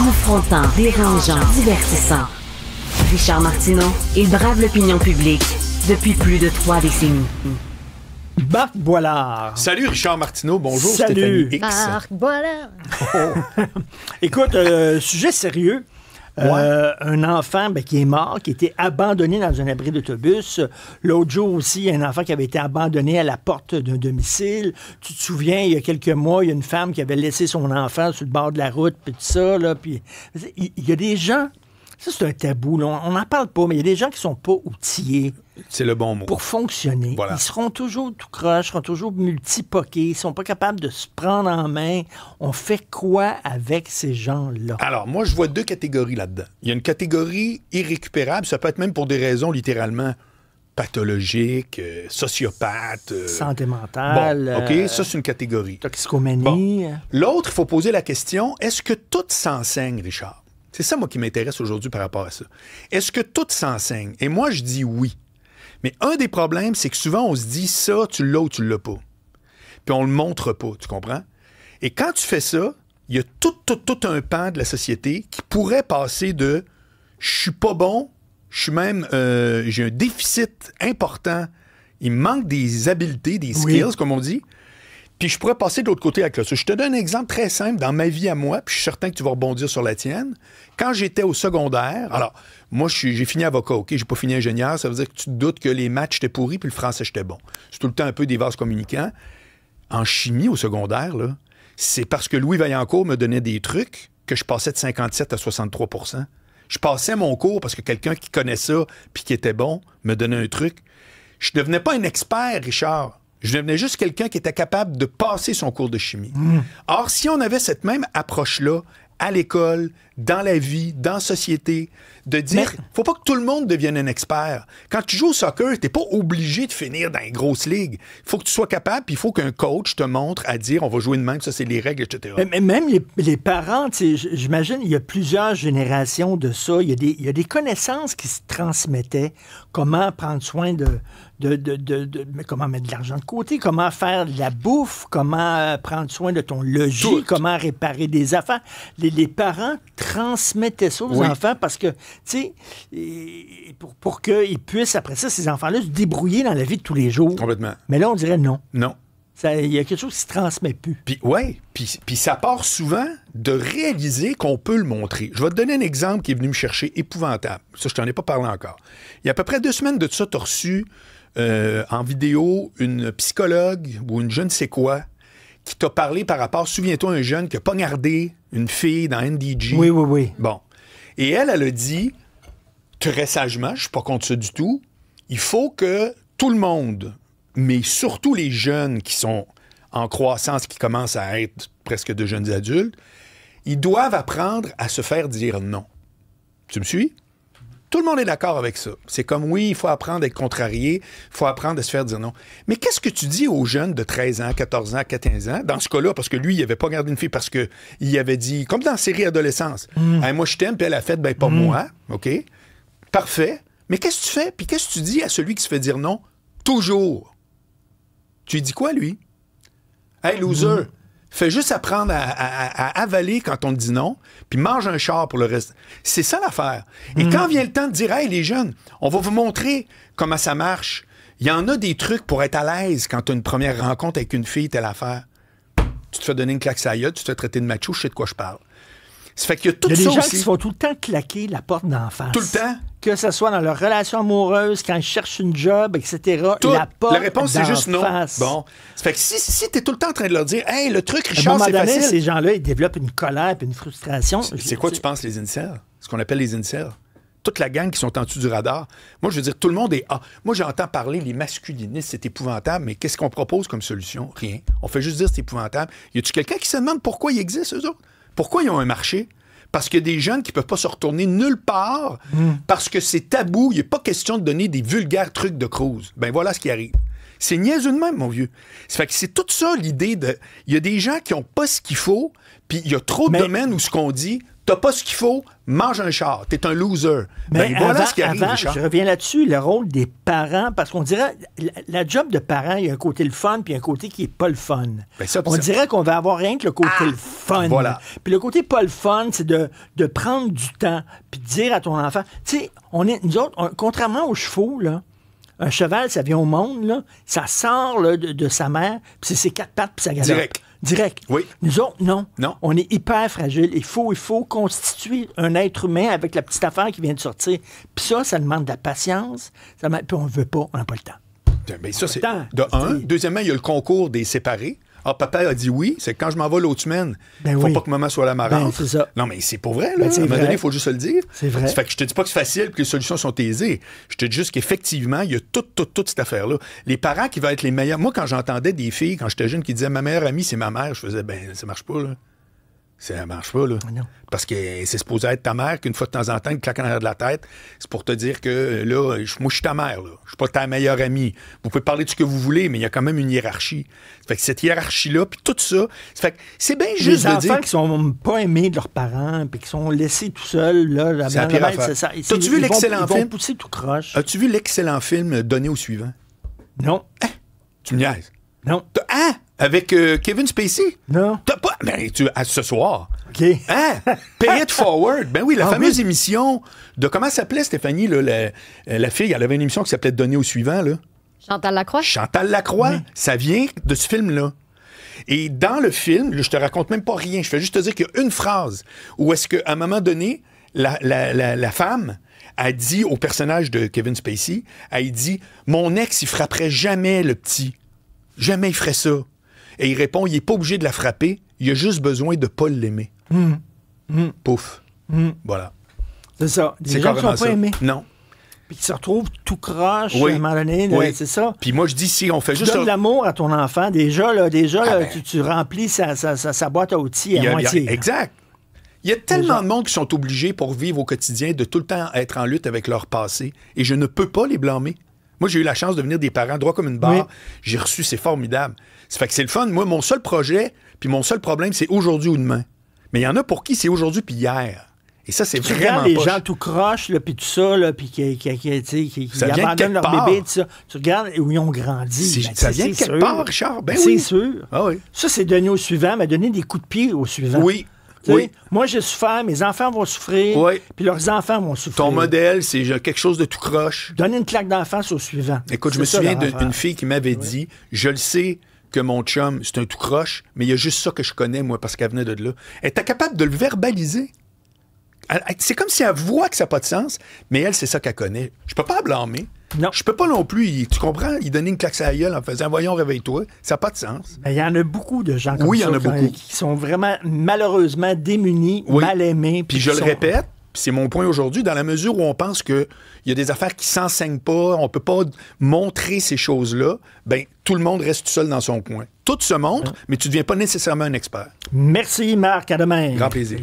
Confrontant, dérangeant, divertissant. Richard Martineau, il brave l'opinion publique depuis plus de 3 décennies. Marc Boilard. Salut Richard Martineau, bonjour Salut. Stéphanie X. Marc Boilard. Écoute, sujet sérieux. Un enfant qui est mort, qui a été abandonné dans un abri d'autobus. L'autre jour aussi, il y a un enfant qui avait été abandonné à la porte d'un domicile. Tu te souviens, il y a quelques mois, il y a une femme qui avait laissé son enfant sur le bord de la route, puis tout ça. Là, puis, il y a des gens, ça c'est un tabou, là, on n'en parle pas, mais il y a des gens qui sont pas outillés. C'est le bon mot. Pour fonctionner. Voilà. Ils seront toujours tout croche, seront toujours multipoqués, ils sont pas capables de se prendre en main. On fait quoi avec ces gens-là? Alors, moi, je vois 2 catégories là-dedans. Il y a une catégorie irrécupérable, ça peut être même pour des raisons littéralement pathologiques, sociopathes. Santé mentale. Bon, OK, ça, c'est une catégorie. Toxicomanie. Bon. L'autre, il faut poser la question, est-ce que tout s'enseigne, Richard? C'est ça, moi, qui m'intéresse aujourd'hui par rapport à ça. Est-ce que tout s'enseigne? Et moi, je dis oui. Mais un des problèmes, c'est que souvent, on se dit ça, tu l'as ou tu l'as pas. Puis on le montre pas, tu comprends? Et quand tu fais ça, il y a tout un pan de la société qui pourrait passer de « je suis pas bon, je suis même... j'ai un déficit important, il me manque des habiletés, des skills, comme on dit. » Puis je pourrais passer de l'autre côté avec ça. Je te donne un exemple très simple dans ma vie à moi, puis je suis certain que tu vas rebondir sur la tienne. Quand j'étais au secondaire, alors, moi, j'ai fini avocat, OK? J'ai pas fini ingénieur, ça veut dire que tu te doutes que les maths, j'étais pourri, puis le français, j'étais bon. C'est tout le temps un peu des vases communicants. En chimie, au secondaire, là, c'est parce que Louis Vaillancourt me donnait des trucs que je passais de 57 à 63 %. Je passais mon cours parce que quelqu'un qui connaît ça, puis qui était bon, me donnait un truc. Je devenais pas un expert, Richard. Je devenais juste quelqu'un qui était capable de passer son cours de chimie. Or, si on avait cette même approche-là à l'école, dans la vie, dans la société, de dire, faut pas que tout le monde devienne un expert. Quand tu joues au soccer, t'es pas obligé de finir dans une grosse ligue. Il faut que tu sois capable, puis il faut qu'un coach te montre à dire, on va jouer de même, ça c'est les règles, etc. Mais même les parents, j'imagine, il y a plusieurs générations de ça. Il y a des connaissances qui se transmettaient. Comment prendre soin comment mettre de l'argent de côté, comment faire de la bouffe, comment prendre soin de ton logis, comment réparer des affaires. Les parents transmettaient ça aux enfants parce que, tu sais, pour qu'ils puissent, après ça, ces enfants-là, se débrouiller dans la vie de tous les jours. Complètement. Mais là, on dirait non. Non. Il y a quelque chose qui se transmet plus. Puis ça part souvent de réaliser qu'on peut le montrer. Je vais te donner un exemple qui est venu me chercher épouvantable. Ça, je t'en ai pas parlé encore. Il y a à peu près 2 semaines de ça, tu as reçu en vidéo une psychologue ou une je ne sais quoi qui t'a parlé par rapport, souviens-toi, un jeune qui a poignardé une fille dans NDG. Oui. Bon. Et elle a dit, très sagement, je suis pas contre ça du tout, il faut que tout le monde, mais surtout les jeunes qui sont en croissance, qui commencent à être presque de jeunes adultes, ils doivent apprendre à se faire dire non. Tu me suis? Tout le monde est d'accord avec ça. C'est comme, oui, il faut apprendre à être contrarié, il faut apprendre à se faire dire non. Mais qu'est-ce que tu dis aux jeunes de 13 ans, 14 ans, 15 ans, dans ce cas-là, parce que lui, il n'avait pas gardé une fille parce qu'il avait dit, comme dans la série Adolescence, hey, moi je t'aime, puis elle a fait, ben pas moi, OK? Parfait. Mais qu'est-ce que tu fais? Puis qu'est-ce que tu dis à celui qui se fait dire non? Toujours. Tu lui dis quoi, lui? Hey, loser! Fais juste apprendre à avaler quand on te dit non, puis mange un char pour le reste. C'est ça l'affaire. Et quand vient le temps de dire, hey, les jeunes, on va vous montrer comment ça marche. Il y en a des trucs pour être à l'aise quand tu as une première rencontre avec une fille, telle affaire. Tu te fais donner une claque sur la gueule, tu te fais traiter de macho, je sais de quoi je parle. Ça fait qu'il y a tout ça aussi. Il y a des gens qui se font tout le temps claquer la porte d'en face. Tout le temps. Que ce soit dans leur relation amoureuse, quand ils cherchent une job, etc. La réponse, c'est juste non. Face. Bon. Ça fait que si tu es tout le temps en train de leur dire, hey, le truc, À un Richard, moment c'est donné, facile. ces gens-là, ils développent une colère et une frustration. C'est quoi, tu penses, les incels? Ce qu'on appelle les incels? Toute la gang qui sont en dessous du radar. Moi, je veux dire, tout le monde est... Moi, j'entends parler, les masculinistes, c'est épouvantable, mais qu'est-ce qu'on propose comme solution? Rien. On fait juste dire c'est épouvantable. Y a-tu quelqu'un qui se demande pourquoi ils existent, eux autres? Pourquoi ils ont un marché? Parce qu'il y a des jeunes qui ne peuvent pas se retourner nulle part parce que c'est tabou. Il n'est pas question de donner des vulgaires trucs de cruise. Ben voilà ce qui arrive. C'est niaiseux de même, mon vieux. Ça fait que c'est tout ça, l'idée de... Il y a des gens qui n'ont pas ce qu'il faut, puis il y a trop de domaines où ce qu'on dit, t'as pas ce qu'il faut, mange un char, t'es un loser. Mais voilà ce qui arrive, Richard. Je reviens là-dessus, le rôle des parents, parce qu'on dirait, la job de parent, il y a un côté le fun, puis un côté qui est pas le fun. On dirait qu'on va avoir rien que le côté le fun. Voilà. Puis le côté pas le fun, c'est de prendre du temps, puis de dire à ton enfant, tu sais, nous autres, contrairement aux chevaux, là, un cheval, ça vient au monde, là, ça sort là, de sa mère, puis c'est ses 4 pattes, puis ça galope. Direct. Oui. Nous autres, non. Non. On est hyper fragile. Il faut constituer un être humain avec la petite affaire qui vient de sortir. Puis ça demande de la patience. Puis on ne veut pas, on n'a pas le temps. Bien, ça, c'est de un. Deuxièmement, il y a le concours des séparés. Ah, papa a dit oui, c'est que quand je m'en vais l'autre semaine, faut pas que maman soit la marrante. C'est ça. Non, mais c'est pour vrai, là. À un moment donné, il faut juste le dire. C'est vrai. Ça fait que je te dis pas que c'est facile et que les solutions sont aisées. Je te dis juste qu'effectivement, il y a toute cette affaire-là. Les parents qui vont être les meilleurs. Moi, quand j'entendais des filles, quand j'étais jeune, qui disaient ma meilleure amie, c'est ma mère, je faisais, ça marche pas, là. Ça marche pas, là. Non. Parce que c'est supposé être ta mère qu'une fois de temps en temps, une claque en arrière de la tête, c'est pour te dire que, là, moi, je suis ta mère, là. Je suis pas ta meilleure amie. Vous pouvez parler de ce que vous voulez, mais il y a quand même une hiérarchie. Fait que cette hiérarchie-là, puis tout ça, fait que c'est bien juste de dire... Les enfants qui sont pas aimés de leurs parents, puis qui sont laissés tout seuls, là, c'est la pire affaire. T'as-tu vu l'excellent film? Ils vont pousser tout croche. As-tu vu l'excellent film Donné au suivant? Non. Hein? Tu me niaises? Non. Hein? Avec Kevin Spacey? Non. T'as pas... Ben, ce soir. OK. Hein? Pay it forward. Ben oui, la fameuse émission de... Comment s'appelait, Stéphanie, là, la fille? Elle avait une émission qui s'appelait Donner au suivant, là. Chantal Lacroix. Chantal Lacroix. Oui. Ça vient de ce film-là. Et dans le film, là, je te raconte même pas rien. Je fais juste te dire qu'il y a une phrase où est-ce qu'à un moment donné, la femme a dit au personnage de Kevin Spacey, elle dit « Mon ex, il frapperait jamais le petit. Jamais il ferait ça. » Et il répond, il n'est pas obligé de la frapper, il a juste besoin de ne pas l'aimer. Pouf. Voilà. C'est ça. Des gens qui ne sont pas aimés. Non. Puis qui se retrouvent tout croche à un moment donné. Là, c'est ça. Puis moi, je dis, si on fait juste... Tu donnes de l'amour à ton enfant. Déjà, tu remplis sa boîte à outils à moitié. Exact. Il y a tellement de monde qui sont obligés pour vivre au quotidien de tout le temps être en lutte avec leur passé. Et je ne peux pas les blâmer. Moi, j'ai eu la chance de devenir des parents droit comme une barre. Oui. J'ai reçu, c'est formidable. Ça fait que c'est le fun. Moi, mon seul projet, puis mon seul problème, c'est aujourd'hui ou demain. Mais il y en a pour qui c'est aujourd'hui puis hier. Et ça, c'est vraiment les gens tout croche, puis tout ça, puis qui abandonnent leur bébé, tout ça. Tu regardes où ils ont grandi. Ça vient de quelque part, Richard. Ben c'est oui. sûr. Ah oui. Ça, c'est donné au suivant, mais donner des coups de pied au suivant. Oui. Oui. Moi, j'ai souffert, mes enfants vont souffrir, puis leurs enfants vont souffrir. Ton modèle, c'est quelque chose de tout croche. Donner une claque d'en face au suivant. Écoute, je me souviens d'une fille qui m'avait dit, je le sais que mon chum, c'est un tout croche, mais il y a juste ça que je connais, moi, parce qu'elle venait de là. Elle était capable de le verbaliser. C'est comme si elle voit que ça n'a pas de sens, mais elle, c'est ça qu'elle connaît. Je peux pas la blâmer. Non. Je peux pas non plus, tu comprends, il donner une claque à la gueule en faisant « Voyons, réveille-toi ». Ça n'a pas de sens. Il y en a beaucoup de gens comme ça. Oui, il y en a beaucoup. Qui sont vraiment, malheureusement, démunis, mal aimés. Puis je le répète, c'est mon point aujourd'hui, dans la mesure où on pense qu'il y a des affaires qui s'enseignent pas, on peut pas montrer ces choses-là, ben tout le monde reste tout seul dans son coin. Tout se montre, mais tu deviens pas nécessairement un expert. Merci, Marc. À demain. Grand plaisir.